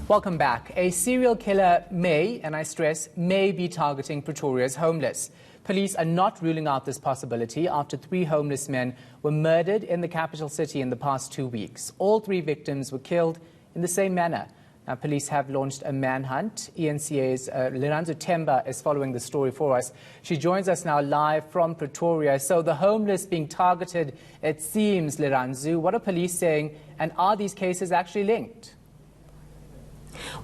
Welcome back. A serial killer may, and I stress, may be targeting Pretoria's homeless. Police are not ruling out this possibility after 3 homeless men were murdered in the capital city in the past 2 weeks. All 3 victims were killed in the same manner. Now, police have launched a manhunt. eNCA's Leranzo Temba is following the story for us. She joins us now live from Pretoria. So the homeless being targeted, it seems, Leranzo. What are police saying, and are these cases actually linked?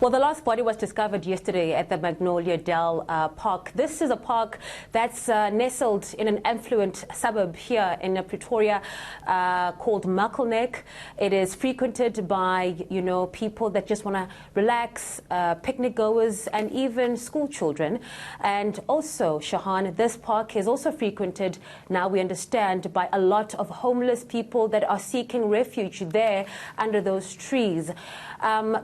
Well, the last body was discovered yesterday at the Magnolia Dell Park. This is a park that's nestled in an affluent suburb here in Pretoria called Makelneck. It is frequented by, people that just want to relax, picnic goers, and even school children. And also, Shahan, this park is also frequented, now we understand, by a lot of homeless people that are seeking refuge there under those trees.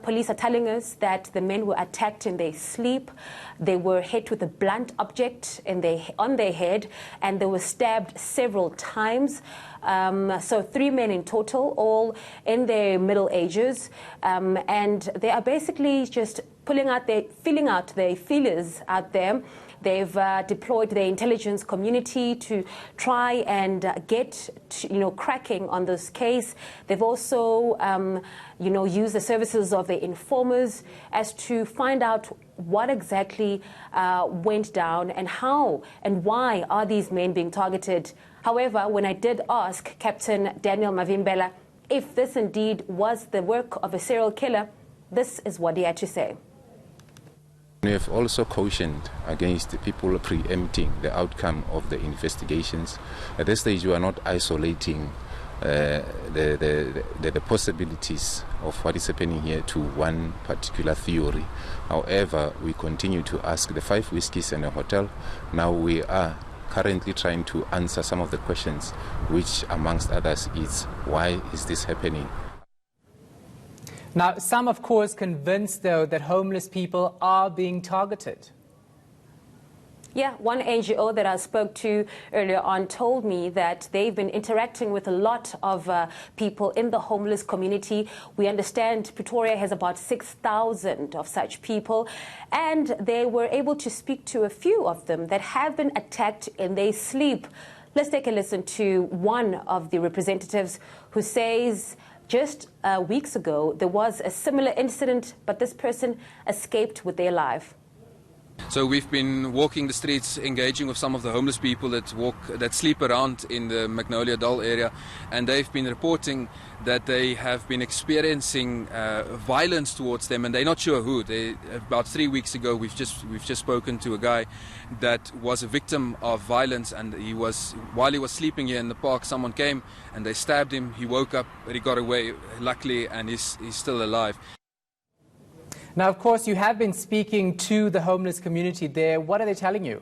Police are telling us that the men were attacked in their sleep. They were hit with a blunt object on their head, and they were stabbed several times. So 3 men in total, all in their middle ages, and they are basically just feeling out their feelers out there. They've deployed their intelligence community to try and get, cracking on this case. They've also, used the services of their informers as to find out what exactly went down and how and why are these men being targeted. However, when I did ask Captain Daniel Mavimbela if this indeed was the work of a serial killer, this is what he had to say. We have also cautioned against people preempting the outcome of the investigations. At this stage, we are not isolating the possibilities of what is happening here to one particular theory. However, we continue to ask the 5 whiskeys and a hotel. Now we are currently trying to answer some of the questions, which amongst others is, why is this happening? Now, some, of course, convinced, though, that homeless people are being targeted. Yeah, one NGO that I spoke to earlier on told me that they've been interacting with a lot of people in the homeless community. We understand Pretoria has about 6,000 of such people, and they were able to speak to a few of them that have been attacked in their sleep. Let's take a listen to one of the representatives who says just weeks ago there was a similar incident, but this person escaped with their life. So we've been walking the streets, engaging with some of the homeless people that sleep around in the Magnolia Dell area, and they've been reporting that they have been experiencing violence towards them, and they're not sure who. About 3 weeks ago, we've just spoken to a guy that was a victim of violence, and while he was sleeping here in the park, someone came and they stabbed him. He woke up, but he got away, luckily, and he's still alive. Now, of course, you have been speaking to the homeless community there. What are they telling you?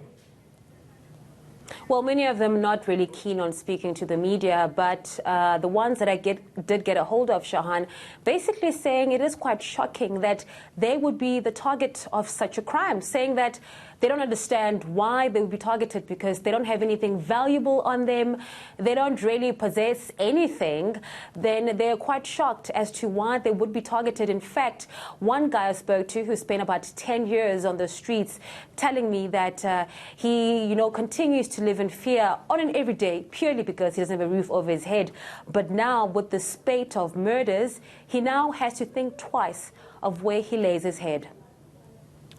Well, many of them not really keen on speaking to the media, but the ones that I did get a hold of, Shahan, basically saying it is quite shocking that they would be the target of such a crime, saying that they don't understand why they would be targeted because they don't have anything valuable on them. They don't really possess anything. Then they're quite shocked as to why they would be targeted. In fact, one guy I spoke to who spent about 10 years on the streets telling me that he, continues to live in fear on an everyday purely because he doesn't have a roof over his head. But now with the spate of murders, he now has to think twice of where he lays his head.